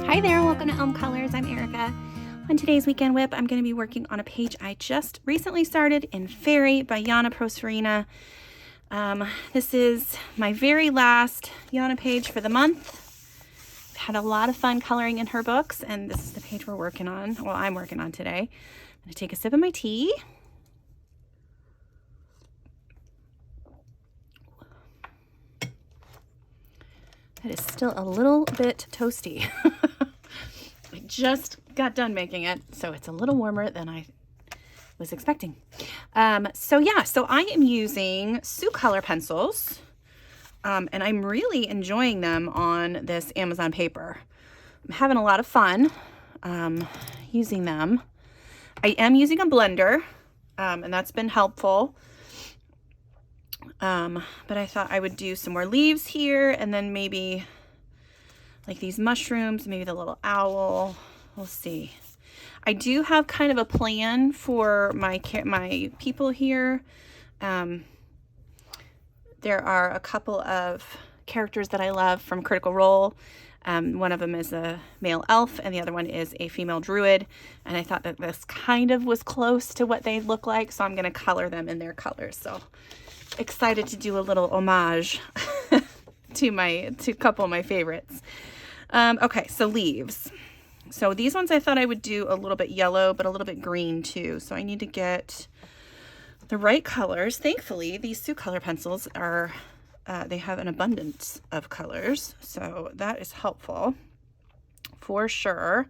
Hi there, welcome to Elm Colors. I'm Erica. On today's Weekend Whip, I'm going to be working on a page I just recently started in Fairy by Janna Prosvirina. This is my very last Janna page for the month. I've had a lot of fun coloring in her books, and this is the page we're working on. Well, I'm working on today. I'm going to take a sip of my tea. That is still a little bit toasty. I just got done making it, so it's a little warmer than I was expecting. So I am using Soucolor pencils, and I'm really enjoying them on this Amazon paper. I'm having a lot of fun using them. I am using a blender, and that's been helpful. But I thought I would do some more leaves here, and then maybe like these mushrooms, maybe the little owl. We'll see. I do have kind of a plan for my people here. There are a couple of characters that I love from Critical Role. One of them is a male elf, and the other one is a female druid. And I thought that this kind of was close to what they look like, so I'm going to color them in their colors. So excited to do a little homage to a couple of my favorites. Okay, so leaves. So these ones I thought I would do a little bit yellow, but a little bit green too. So I need to get the right colors. Thankfully, these Soucolor pencils are, they have an abundance of colors. So that is helpful for sure.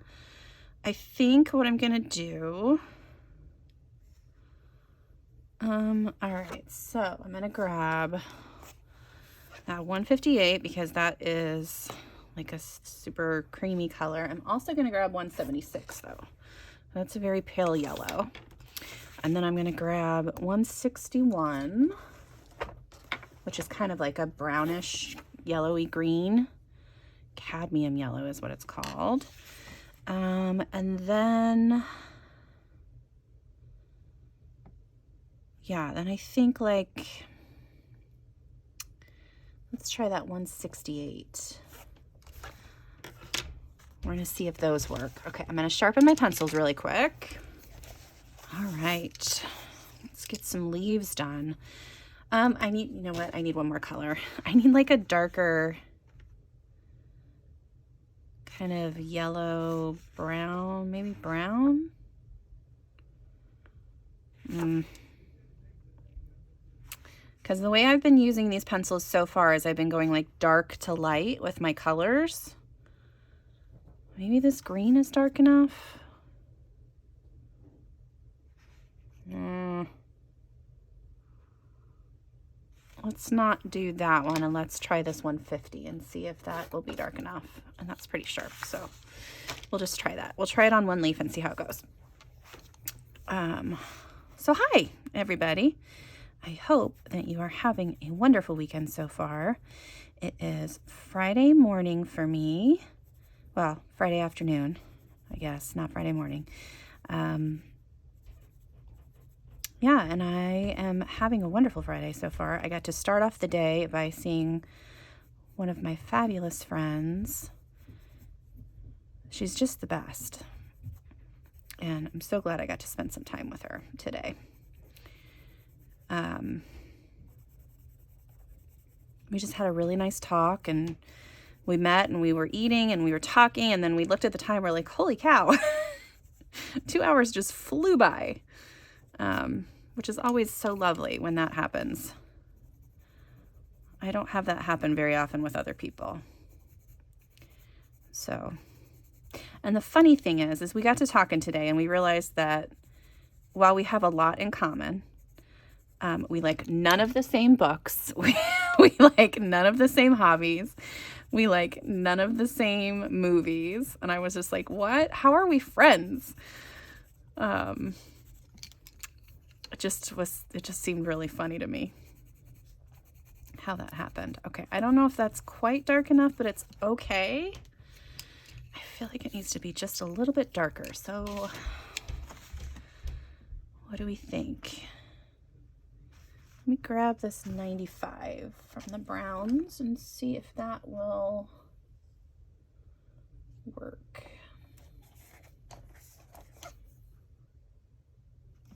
I think what I'm going to do, all right, so I'm going to grab that 158 because that is like a super creamy color. I'm also going to grab 176 though. That's a very pale yellow. And then I'm going to grab 161, which is kind of like a brownish yellowy green. Cadmium yellow is what it's called. And then, yeah, then I think like, let's try that 168. We're going to see if those work. Okay, I'm going to sharpen my pencils really quick. All right, let's get some leaves done. I need, you know what? I need one more color. I need like a darker kind of yellow brown, maybe brown. Because the way I've been using these pencils so far is I've been going like dark to light with my colors. Maybe this green is dark enough. Let's not do that one, and let's try this 150 and see if that will be dark enough. And that's pretty sharp, so we'll just try that. We'll try it on one leaf and see how it goes. So hi, everybody. I hope that you are having a wonderful weekend so far. It is Friday morning for me. Well, Friday afternoon, I guess, not Friday morning. Yeah, and I am having a wonderful Friday so far. I got to start off the day by seeing one of my fabulous friends. She's just the best. And I'm so glad I got to spend some time with her today. We just had a really nice talk, and we met and we were eating and we were talking, and then we looked at the time. We're like, holy cow, 2 hours just flew by, which is always so lovely when that happens. I don't have that happen very often with other people. So, and the funny thing is we got to talking today, and we realized that while we have a lot in common, we like none of the same books. We like none of the same hobbies. We like none of the same movies. And I was just like, what? How are we friends? It just seemed really funny to me how that happened. Okay, I don't know if that's quite dark enough, but it's okay. I feel like it needs to be just a little bit darker. So what do we think? Let me grab this 95 from the browns and see if that will work.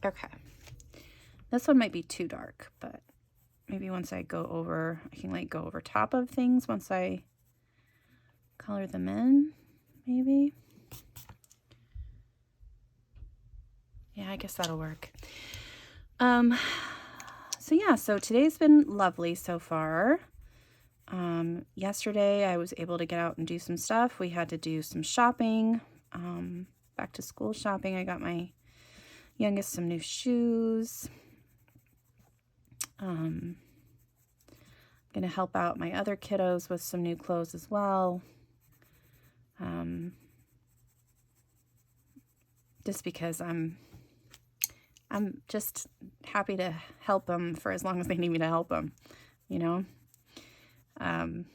Okay. This one might be too dark, but maybe once I go over, I can like go over top of things once I color them in, maybe. Yeah, I guess that'll work. So yeah, so today's been lovely so far. Yesterday I was able to get out and do some stuff. We had to do some shopping, back to school shopping. I got my youngest some new shoes. I'm gonna help out my other kiddos with some new clothes as well. Just because I'm just happy to help them for as long as they need me to help them, you know? And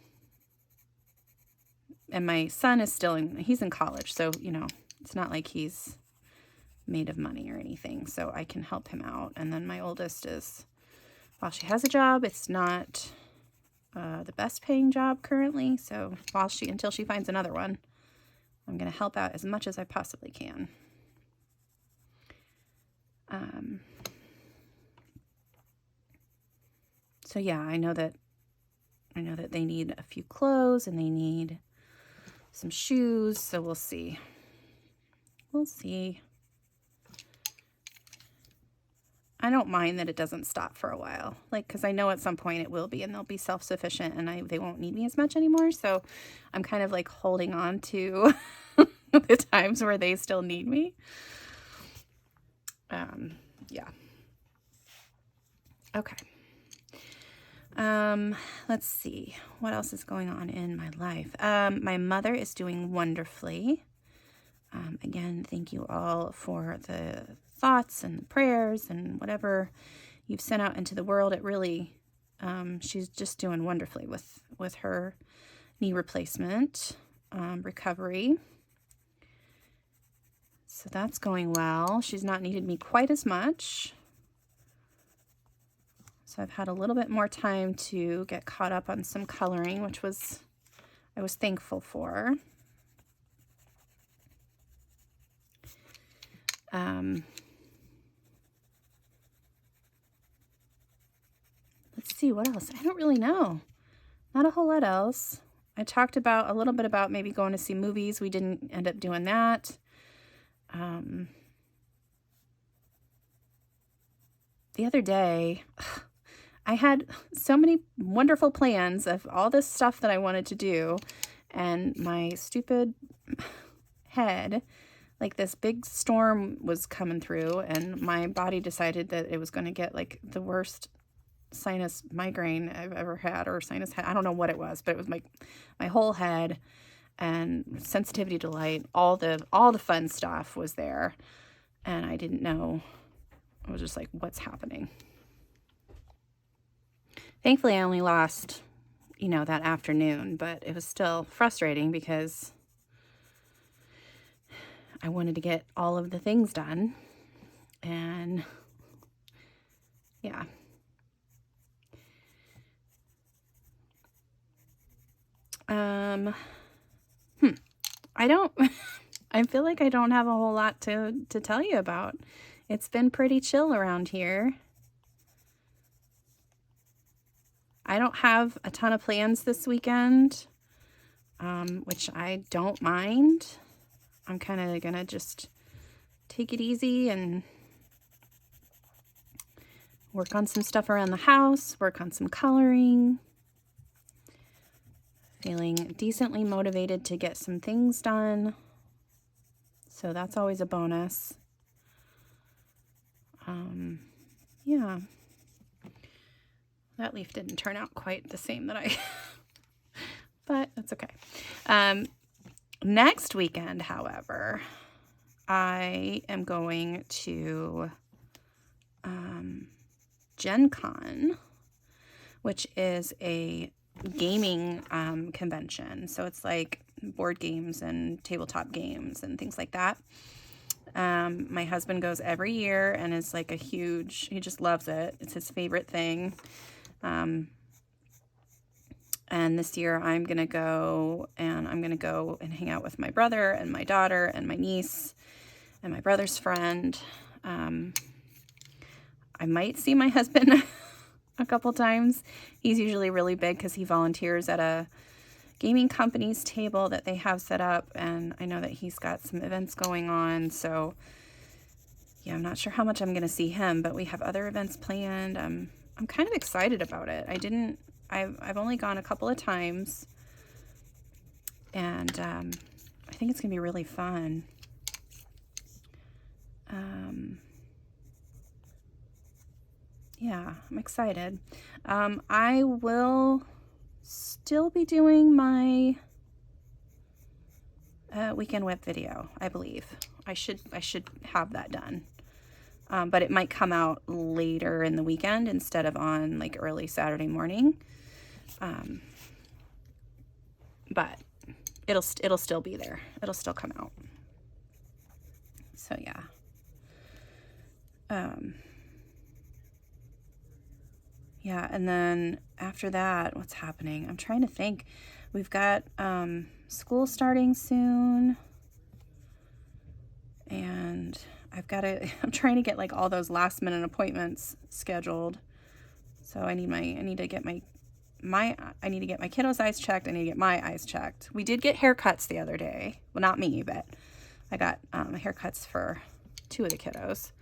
my son is he's in college, so, you know, it's not like he's made of money or anything, so I can help him out. And then my oldest is, while she has a job, it's not the best paying job currently, so until she finds another one, I'm going to help out as much as I possibly can. So yeah, I know that they need a few clothes and they need some shoes, so we'll see. We'll see. I don't mind that it doesn't stop for a while, like, because I know at some point it will be, and they'll be self-sufficient, and they won't need me as much anymore. So I'm kind of like holding on to the times where they still need me. Yeah. Okay. Let's see what else is going on in my life. My mother is doing wonderfully. Again, thank you all for the thoughts and the prayers and whatever you've sent out into the world. It really, she's just doing wonderfully with her knee replacement, recovery. So that's going well. She's not needed me quite as much. So I've had a little bit more time to get caught up on some coloring, which I was thankful for. Let's see, what else? I don't really know. Not a whole lot else. I talked a little bit about maybe going to see movies. We didn't end up doing that. The other day, I had so many wonderful plans of all this stuff that I wanted to do, and my stupid head, like this big storm was coming through, and my body decided that it was going to get like the worst sinus migraine I've ever had, or sinus head. I don't know what it was, but it was my whole head, and sensitivity to light, all the fun stuff was there, and I didn't know. I was just like, what's happening? Thankfully, I only lost, that afternoon, but it was still frustrating because I wanted to get all of the things done, and yeah. I feel like I don't have a whole lot to tell you about. It's been pretty chill around here. I don't have a ton of plans this weekend, which I don't mind. I'm kind of gonna just take it easy and work on some stuff around the house, work on some coloring. Feeling decently motivated to get some things done. So that's always a bonus. Yeah. That leaf didn't turn out quite the same that but that's okay. Next weekend, however, I am going to Gen Con, which is a gaming convention. So it's like board games and tabletop games and things like that. My husband goes every year and is like he just loves it. It's his favorite thing. And this year I'm going to go and hang out with my brother and my daughter and my niece and my brother's friend. I might see my husband a couple times. He's usually really big because he volunteers at a gaming company's table that they have set up. And I know that he's got some events going on. So yeah, I'm not sure how much I'm going to see him, but we have other events planned. I'm kind of excited about it. I've only gone a couple of times, and I think it's gonna be really fun. Yeah, I'm excited. I will still be doing my weekend whip video, I believe. I should have that done. But it might come out later in the weekend instead of on like early Saturday morning. But it'll still be there. It'll still come out. So yeah. Yeah, and then after that, what's happening? I'm trying to think. We've got school starting soon. And I'm trying to get like all those last minute appointments scheduled. So I need to get my kiddos' eyes checked. I need to get my eyes checked. We did get haircuts the other day. Well, not me, but I got haircuts for 2 of the kiddos.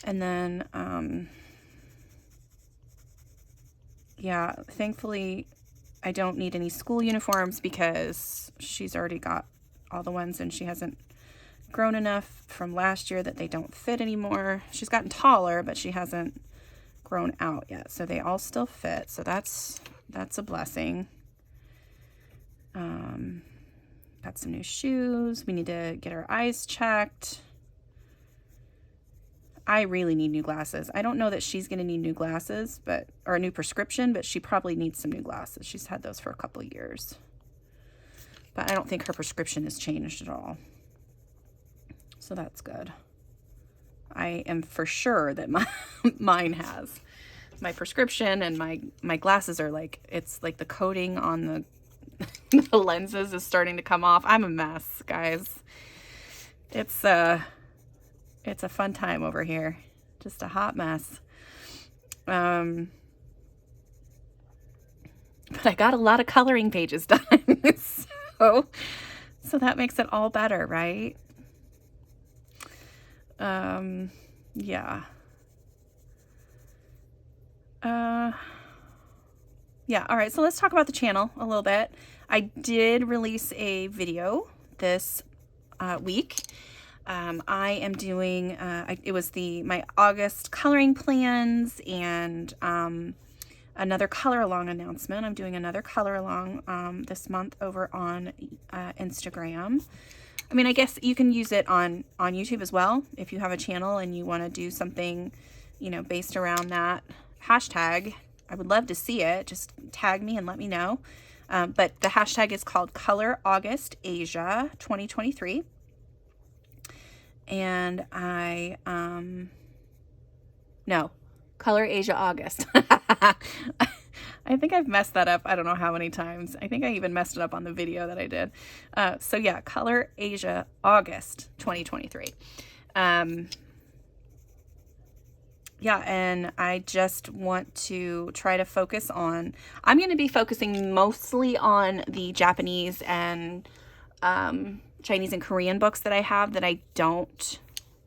And then, yeah, thankfully I don't need any school uniforms because she's already got all the ones and she hasn't grown enough from last year that they don't fit anymore. She's gotten taller, but she hasn't grown out yet. So they all still fit. So that's a blessing. Got some new shoes. We need to get our eyes checked. I really need new glasses. I don't know that she's going to need new glasses, or a new prescription, but she probably needs some new glasses. She's had those for a couple of years. But I don't think her prescription has changed at all. So that's good. I am for sure that mine has. My prescription and my glasses are like, it's like the coating on the the lenses is starting to come off. I'm a mess, guys. It's a fun time over here. Just a hot mess. But I got a lot of coloring pages done. so that makes it all better, right? Yeah. Yeah, all right, so let's talk about the channel a little bit. I did release a video this week. I am doing, it was my August coloring plans and another color along announcement. I'm doing another color along this month over on Instagram. I mean, I guess you can use it on YouTube as well. If you have a channel and you want to do something, based around that hashtag, I would love to see it. Just tag me and let me know. But the hashtag is called Color August Asia 2023. And Color Asia August. I think I've messed that up. I don't know how many times. I think I even messed it up on the video that I did. So yeah, Color Asia August 2023. Yeah, and I just want to try to focus on, I'm going to be focusing mostly on the Japanese and Chinese and Korean books that I have that I don't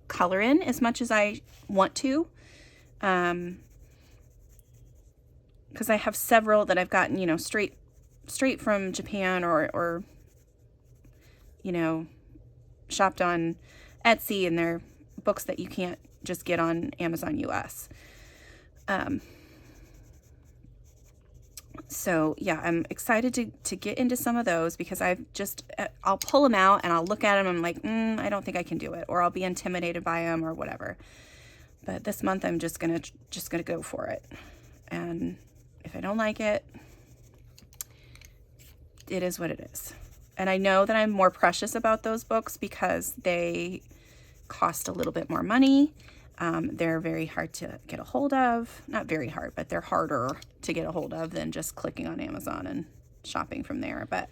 color in as much as I want to. Because I have several that I've gotten, straight from Japan or shopped on Etsy, and they're books that you can't just get on Amazon US. So yeah, I'm excited to get into some of those because I'll pull them out and I'll look at them and I'm like, I don't think I can do it, or I'll be intimidated by them or whatever. But this month I'm just gonna go for it. And if I don't like it, it is what it is. And I know that I'm more precious about those books because they cost a little bit more money. They're very hard to get a hold of. Not very hard, but they're harder to get a hold of than just clicking on Amazon and shopping from there. But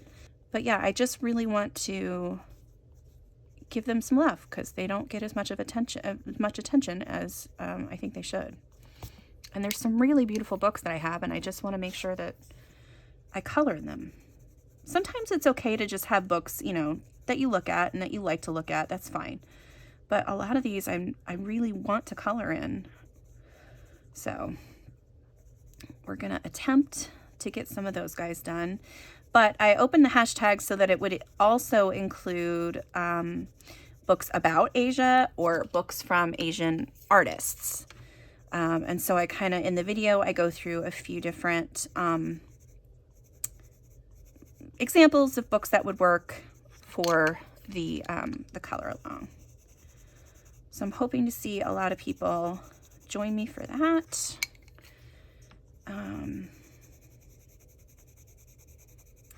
yeah, I just really want to give them some love because they don't get as much attention as I think they should. And there's some really beautiful books that I have, and I just want to make sure that I color in them. Sometimes it's okay to just have books, you know, that you look at and that you like to look at. That's fine. But a lot of these I really want to color in. So we're going to attempt to get some of those guys done. But I opened the hashtag so that it would also include books about Asia or books from Asian artists. And so I kind of, in the video, I go through a few different examples of books that would work for the color along. So I'm hoping to see a lot of people join me for that.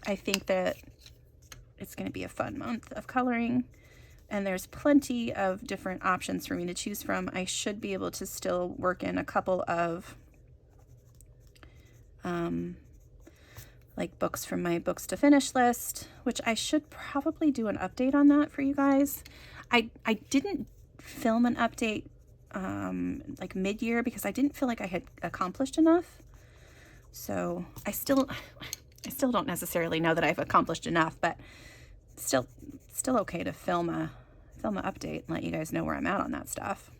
I think that it's going to be a fun month of coloring, and there's plenty of different options for me to choose from. I should be able to still work in a couple of like books from my books to finish list, which I should probably do an update on that for you guys. I didn't film an update like mid-year because I didn't feel like I had accomplished enough. So I still don't necessarily know that I've accomplished enough, but still okay to film a update and let you guys know where I'm at on that stuff.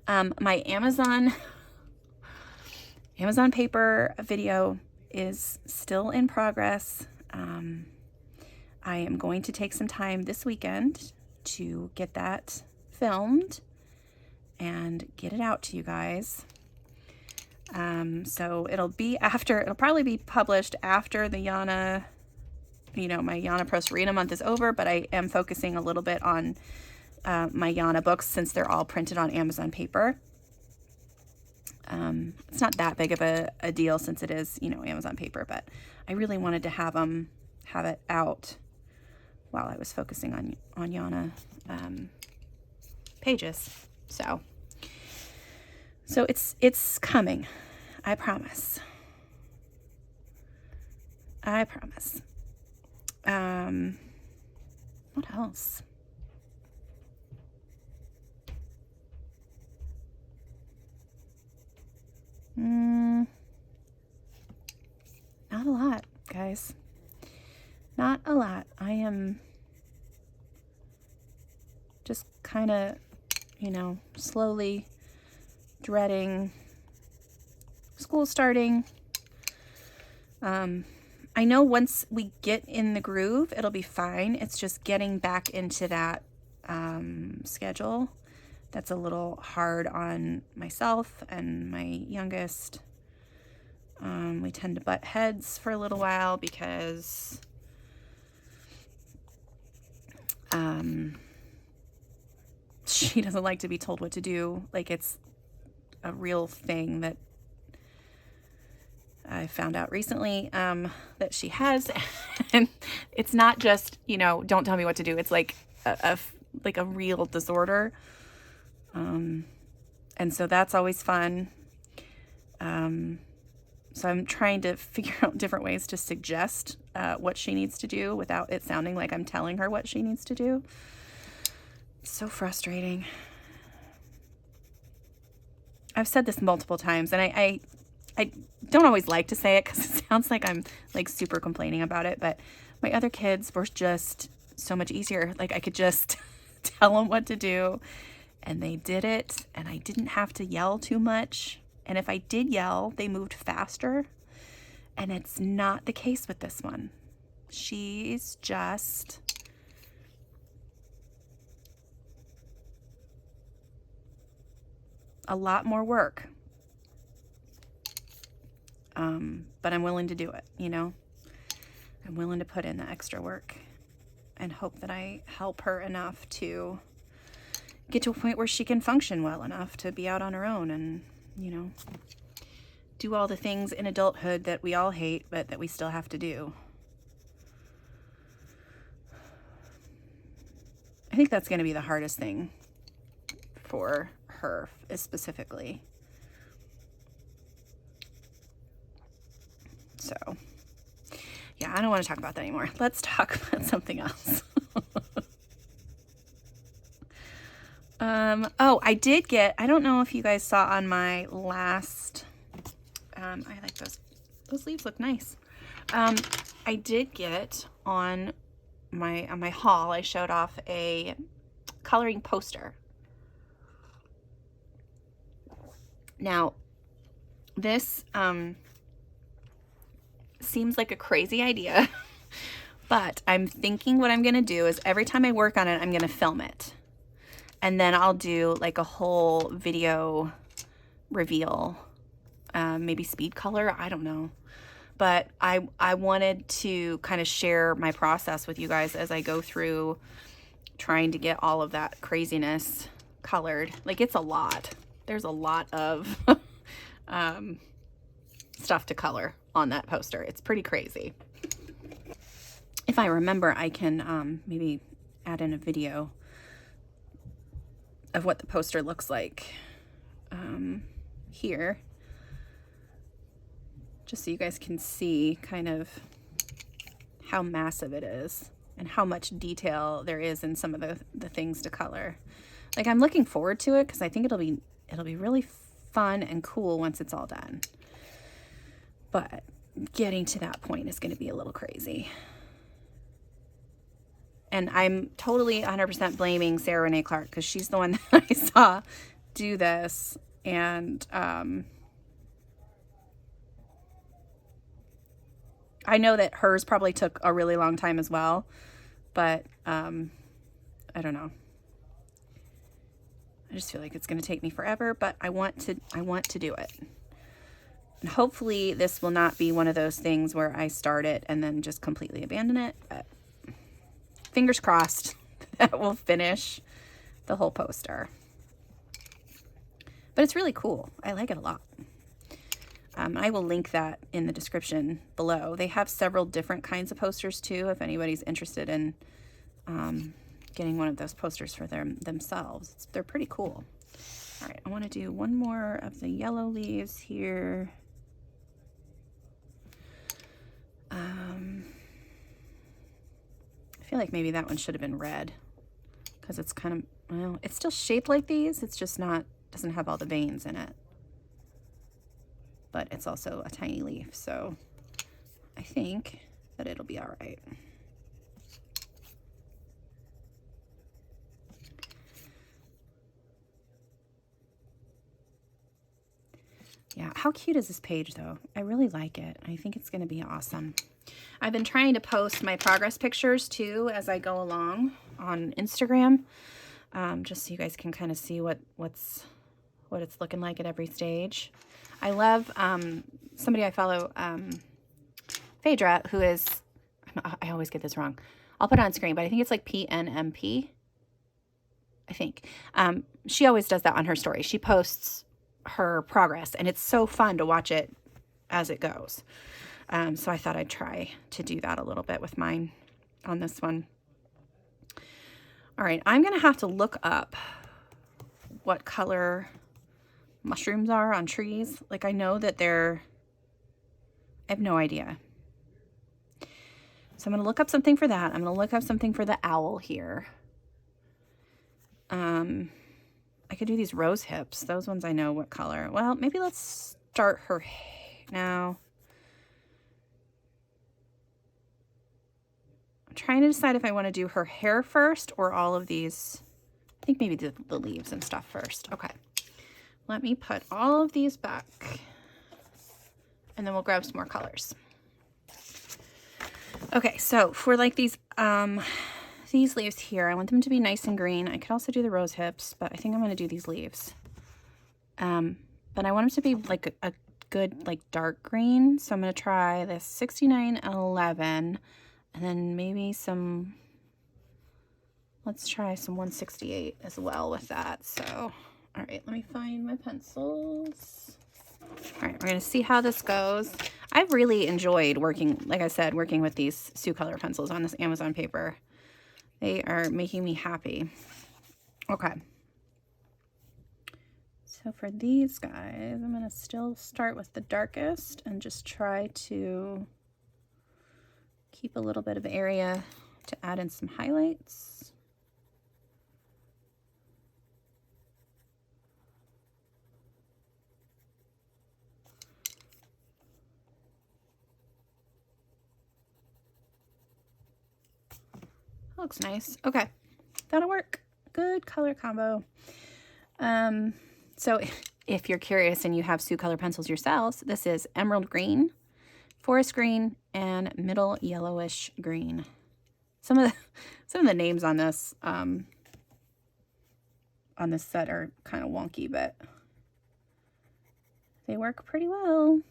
My Amazon paper video is still in progress. I am going to take some time this weekend to get that filmed and get it out to you guys. So it'll probably be published after the Janna, my Janna Prosvirina month is over, but I am focusing a little bit on my Janna books since they're all printed on Amazon paper. It's not that big of a deal since it is, Amazon paper, but I really wanted to have it out while I was focusing on Janna pages. So it's coming. I promise. What else? Not a lot, guys. Not a lot. I am just kind of, slowly dreading school starting. I know once we get in the groove, it'll be fine. It's just getting back into that schedule that's a little hard on myself and my youngest. We tend to butt heads for a little while because she doesn't like to be told what to do. Like, it's a real thing that I found out recently that she has. And it's not just, don't tell me what to do. It's like a real disorder. And so that's always fun. So I'm trying to figure out different ways to suggest what she needs to do without it sounding like I'm telling her what she needs to do. It's so frustrating. I've said this multiple times, and I don't always like to say it because it sounds like I'm like super complaining about it, but my other kids were just so much easier. Like, I could just tell them what to do and they did it, and I didn't have to yell too much. And if I did yell, they moved faster. And it's not the case with this one. She's just a lot more work. But I'm willing to do it, I'm willing to put in the extra work and hope that I help her enough to get to a point where she can function well enough to be out on her own and, do all the things in adulthood that we all hate, but that we still have to do. I think that's going to be the hardest thing for her specifically. So, yeah, I don't want to talk about that anymore. Let's talk about something else. Oh, I did get, I don't know if you guys saw on my last, I like those leaves look nice. I did get on my haul, I showed off a coloring poster. Now, this, seems like a crazy idea, but I'm thinking what I'm going to do is every time I work on it, I'm going to film it. And then I'll do like a whole video reveal, maybe speed color, I don't know. But I wanted to kind of share my process with you guys as I go through trying to get all of that craziness colored. Like, it's a lot. There's a lot of stuff to color on that poster. It's pretty crazy. If I remember, I can maybe add in a video of what the poster looks like here, just so you guys can see kind of how massive it is and how much detail there is in some of the things to color. Like, I'm looking forward to it because I think it'll be really fun and cool once it's all done. But getting to that point is going to be a little crazy. And I'm totally 100% blaming Sarah Renee Clark because she's the one that I saw do this. And I know that hers probably took a really long time as well. But I don't know. I just feel like it's going to take me forever, but I want to do it. And hopefully this will not be one of those things where I start it and then just completely abandon it. But fingers crossed that we'll finish the whole poster. But it's really cool. I like it a lot. I will link that in the description below. They have several different kinds of posters too, if anybody's interested in getting one of those posters for themselves. They're pretty cool. All right, I want to do one more of the yellow leaves here. I feel like maybe that one should have been red because it's kind of, well, it's still shaped like these. It's just not, doesn't have all the veins in it. But it's also a tiny leaf, so I think that it'll be all right. Yeah, how cute is this page though? I really like it. I think it's going to be awesome. I've been trying to post my progress pictures too as I go along on Instagram, just so you guys can kind of see what it's looking like at every stage. I love somebody I follow, Phaedra, who is, I always get this wrong. I'll put it on screen, but I think it's like PNMP. I think. She always does that on her story. She posts her progress, and it's so fun to watch it as it goes. So I thought I'd try to do that a little bit with mine on this one. All right, I'm going to have to look up what color mushrooms are on trees. Like, I know that I have no idea. So I'm going to look up something for that. I'm going to look up something for the owl here. I could do these rose hips. Those ones I know what color. Well, maybe let's start her now. I'm trying to decide if I want to do her hair first or all of these. I think maybe the leaves and stuff first. Okay. Let me put all of these back, and then we'll grab some more colors. Okay, so for like these leaves here, I want them to be nice and green. I could also do the rose hips, but I think I'm going to do these leaves. But I want them to be like a good like dark green. So I'm going to try this 6911, and then maybe some, let's try some 168 as well with that. So, all right, let me find my pencils. All right, we're going to see how this goes. I've really enjoyed working, like I said, working with these Soucolor pencils on this Amazon paper. They are making me happy. Okay. So for these guys, I'm going to still start with the darkest and just try to keep a little bit of area to add in some highlights. Looks nice. Okay, that'll work. Good color combo. So if you're curious and you have Soucolor pencils yourselves, this is emerald green, forest green, and middle yellowish green. Some of the names on this set are kind of wonky, but they work pretty well.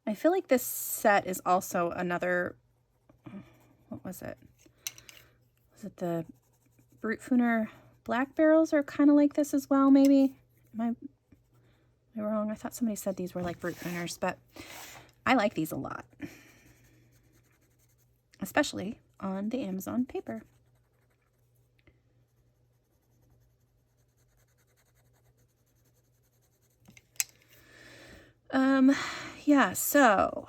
I feel like this set is also another, what was it? Was it the Brutfuner black barrels are kind of like this as well, maybe? Am I wrong? I thought somebody said these were like Brutfuners, but I like these a lot. Especially on the Amazon paper. Yeah, so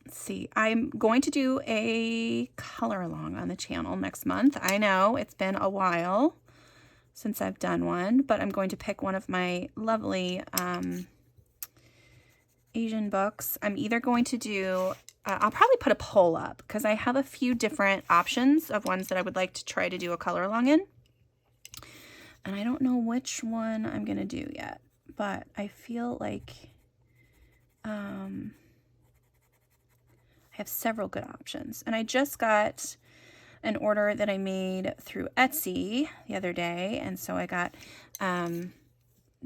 let's see. I'm going to do a color along on the channel next month. I know it's been a while since I've done one, but I'm going to pick one of my lovely Asian books. I'm either going to do, I'll probably put a poll up because I have a few different options of ones that I would like to try to do a color along in. And I don't know which one I'm going to do yet, but I feel like I have several good options. And I just got an order that I made through Etsy the other day. And so I got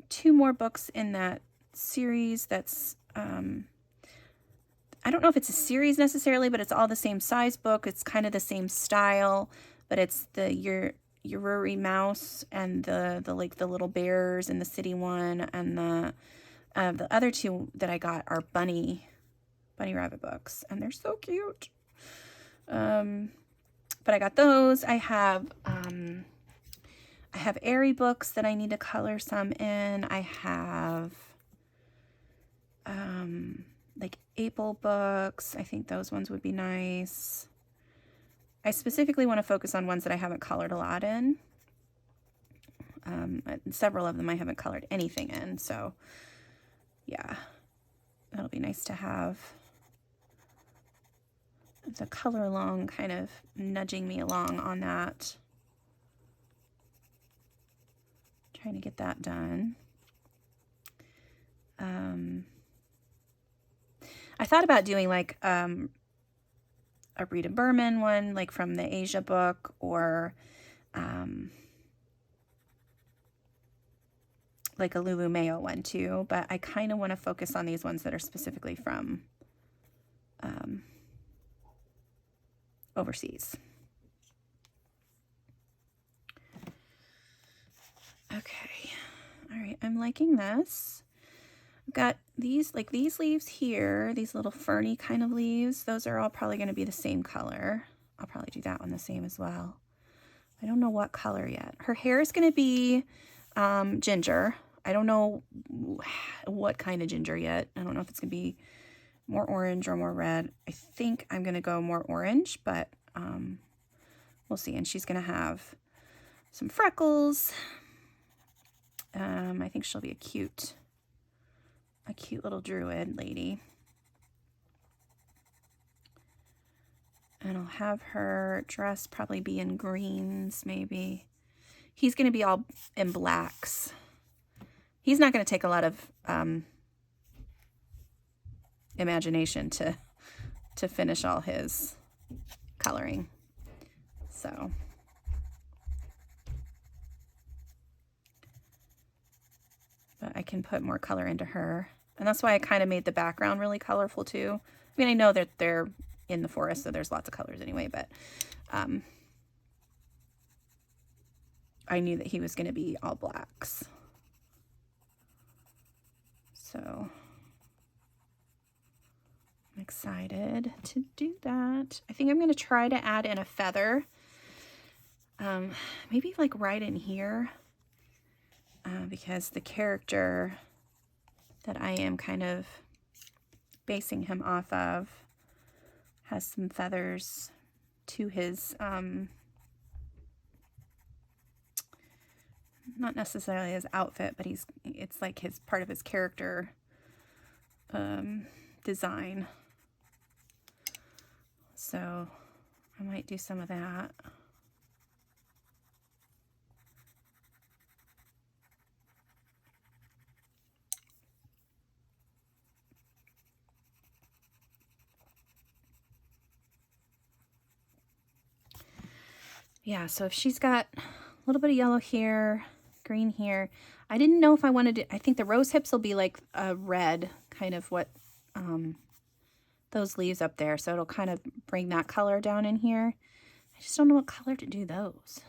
2 more books in that series that's, I don't know if it's a series necessarily, but it's all the same size book. It's kind of the same style, but it's the Yururi mouse and the little bears in the city one, and the other 2 that I got are bunny rabbit books, and they're so cute. But I got those. I have Airy books that I need to color some in. I have like April books. I think those ones would be nice. I specifically want to focus on ones that I haven't colored a lot in. Several of them I haven't colored anything in, so yeah, that'll be nice to have the color along kind of nudging me along on that. Trying to get that done. I thought about doing like a Rita Berman one, like from the Asia book, or like a Lulu Mayo one too, but I kind of want to focus on these ones that are specifically from overseas. Okay, all right, I'm liking this. I've got these leaves here, these little ferny kind of leaves. Those are all probably going to be the same color. I'll probably do that one the same as well. I don't know what color yet. Her hair is going to be ginger. I don't know what kind of ginger yet. I don't know if it's going to be more orange or more red. I think I'm going to go more orange, but we'll see. And she's going to have some freckles. I think she'll be a cute little druid lady. And I'll have her dress probably be in greens, maybe. He's going to be all in blacks. He's not going to take a lot of imagination to finish all his coloring. So but I can put more color into her. And that's why I kind of made the background really colorful too. I mean, I know that they're in the forest, so there's lots of colors anyway, but I knew that he was going to be all blacks. So I'm excited to do that. I think I'm going to try to add in a feather. Maybe like right in here, because the character that I am kind of basing him off of has some feathers to his, not necessarily his outfit, but it's like his part of his character design. So I might do some of that. Yeah, so if she's got a little bit of yellow here, green here, I didn't know if I wanted to, I think the rose hips will be like a red, kind of what those leaves up there. So it'll kind of bring that color down in here. I just don't know what color to do those.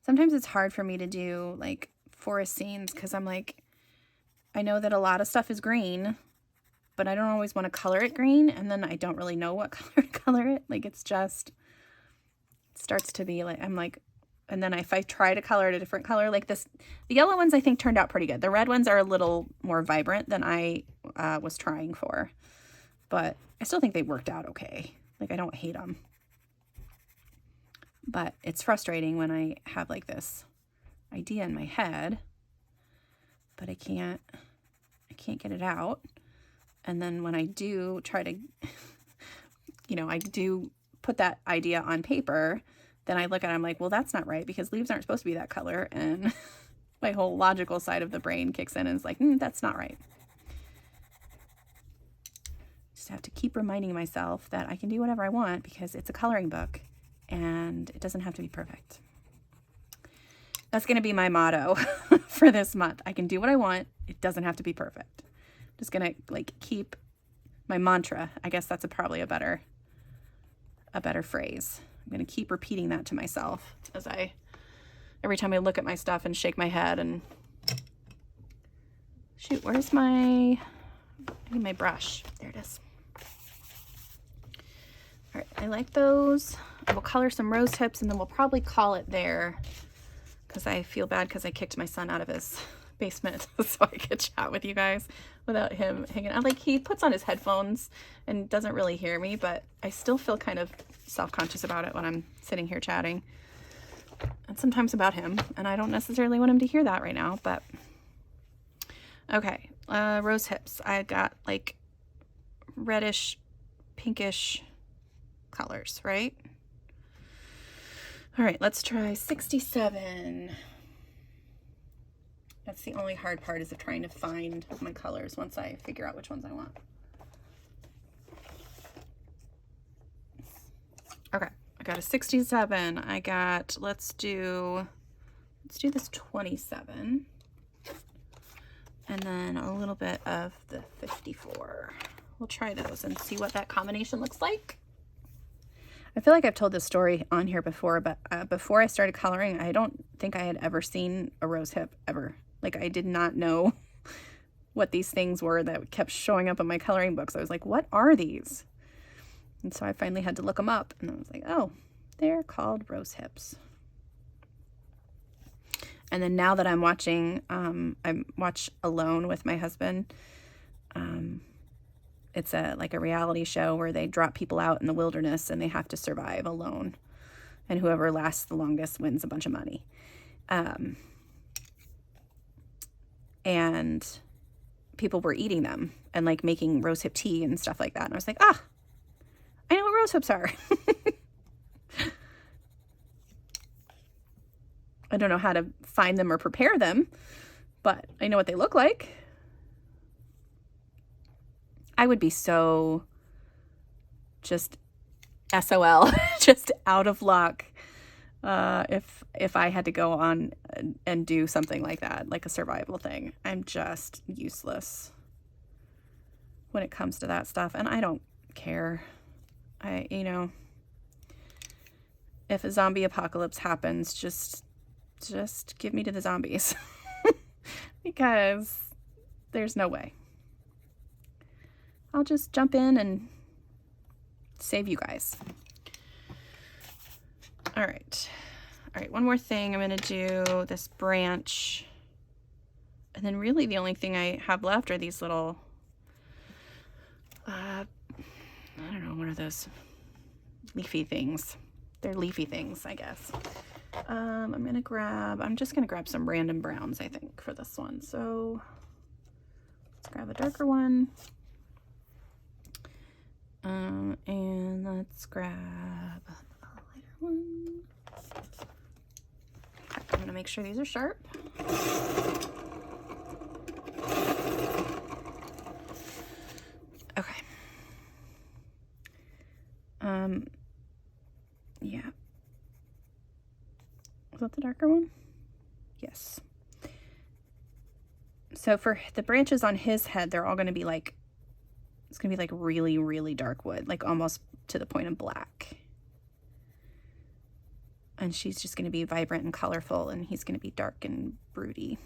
Sometimes it's hard for me to do like forest scenes because I'm like, I know that a lot of stuff is green, but I don't always want to color it green, and then I don't really know what color to color it. Like it's just, it starts to be like, I'm like, and then if I try to color it a different color, like this, the yellow ones I think turned out pretty good. The red ones are a little more vibrant than I was trying for, but I still think they worked out okay. Like I don't hate them. But it's frustrating when I have like this idea in my head, but I can't get it out. And then when I do try to, you know, I do put that idea on paper, then I look at it, I'm like, well, that's not right because leaves aren't supposed to be that color. And my whole logical side of the brain kicks in and is like, that's not right. Just have to keep reminding myself that I can do whatever I want because it's a coloring book. And it doesn't have to be perfect. That's going to be my motto for this month. I can do what I want. It doesn't have to be perfect. I'm just going to like keep my mantra. I guess that's probably a better phrase. I'm going to keep repeating that to myself as every time I look at my stuff and shake my head and shoot, where's I need my brush. There it is. All right, I like those. I will color some rose tips and then we'll probably call it there because I feel bad because I kicked my son out of his basement so I could chat with you guys without him hanging out. Like he puts on his headphones and doesn't really hear me, but I still feel kind of self-conscious about it when I'm sitting here chatting. And sometimes about him, and I don't necessarily want him to hear that right now, but okay. Rose hips. I got like reddish, pinkish colors, right? All right, let's try 67. That's the only hard part is of trying to find my colors once I figure out which ones I want. Okay, I got a 67. I got, let's do this 27. And then a little bit of the 54. We'll try those and see what that combination looks like. I feel like I've told this story on here before, but before I started coloring, I don't think I had ever seen a rose hip ever. Like I did not know what these things were that kept showing up in my coloring books. I was like, what are these? And so I finally had to look them up and I was like, oh, they're called rose hips. And then now that I'm watching, I watch Alone with my husband. It's like a reality show where they drop people out in the wilderness and they have to survive alone. And whoever lasts the longest wins a bunch of money. And people were eating them and like making rosehip tea and stuff like that. And I was like, I know what rosehips are. I don't know how to find them or prepare them, but I know what they look like. I would be so just SOL, just out of luck if I had to go on and do something like that, like a survival thing. I'm just useless when it comes to that stuff, and I don't care. If a zombie apocalypse happens, just give me to the zombies because there's no way. I'll just jump in and save you guys. All right, one more thing. I'm gonna do this branch, and then really the only thing I have left are these little, I don't know, what are those leafy things? They're leafy things, I guess. I'm just gonna grab some random browns, I think, for this one. So let's grab a darker one. And let's grab a lighter one. Okay, I'm gonna make sure these are sharp. Okay. Yeah. Was that the darker one? Yes. So for the branches on his head, they're all going to be like, it's going to be like really, really dark wood, like almost to the point of black. And she's just going to be vibrant and colorful, and he's going to be dark and broody.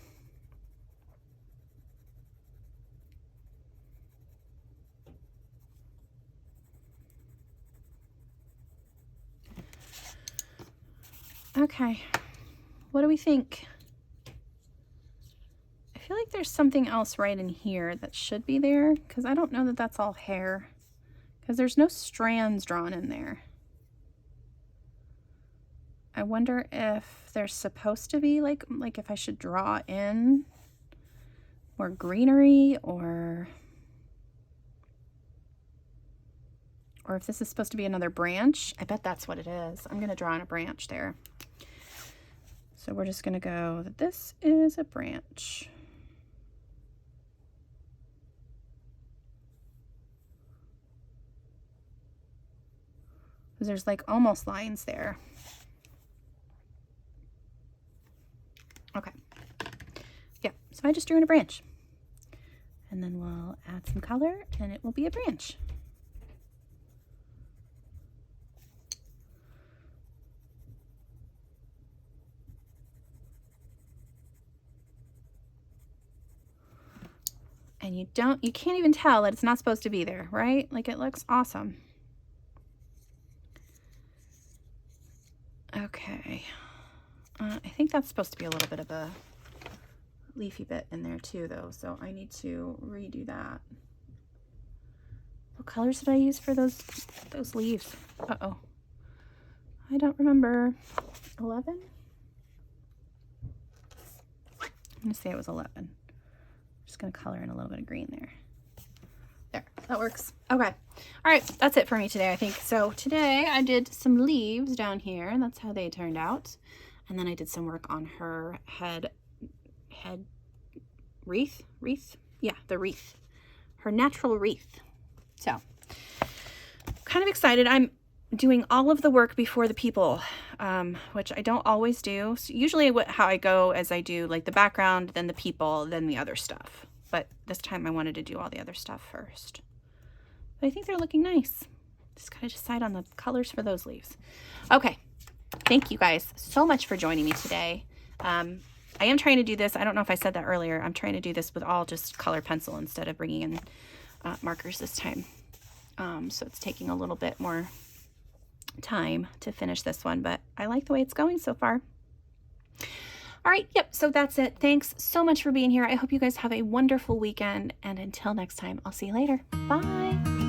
Okay, what do we think? I feel like there's something else right in here that should be there, because I don't know that that's all hair, because there's no strands drawn in there. I wonder if there's supposed to be like if I should draw in more greenery, or if this is supposed to be another branch. I bet that's what it is. I'm going to draw in a branch there. So we're just going to go that this is a branch. Because there's like almost lines there. Okay. Yeah, so I just drew in a branch. And then we'll add some color and it will be a branch. And you can't even tell that it's not supposed to be there, right? Like, it looks awesome. Okay. I think that's supposed to be a little bit of a leafy bit in there too, though, so I need to redo that. What colors did I use for those leaves? Uh-oh. I don't remember. 11? I'm gonna say it was 11. Just gonna color in a little bit of green there. There, that works. Okay. All right, that's it for me today, I think. So today I did some leaves down here, and that's how they turned out. And then I did some work on her head wreath? Yeah, the wreath. Her natural wreath. So, kind of excited. I'm doing all of the work before the people, which I don't always do. So usually how I go is I do like the background, then the people, then the other stuff. But this time I wanted to do all the other stuff first. But I think they're looking nice. Just gotta decide on the colors for those leaves. Okay, thank you guys so much for joining me today. I am trying to do this, I don't know if I said that earlier, I'm trying to do this with all just colored pencil instead of bringing in markers this time. So it's taking a little bit more time to finish this one, but I like the way it's going so far. All right, yep, so that's it. Thanks so much for being here. I hope you guys have a wonderful weekend, and until next time, I'll see you later. Bye.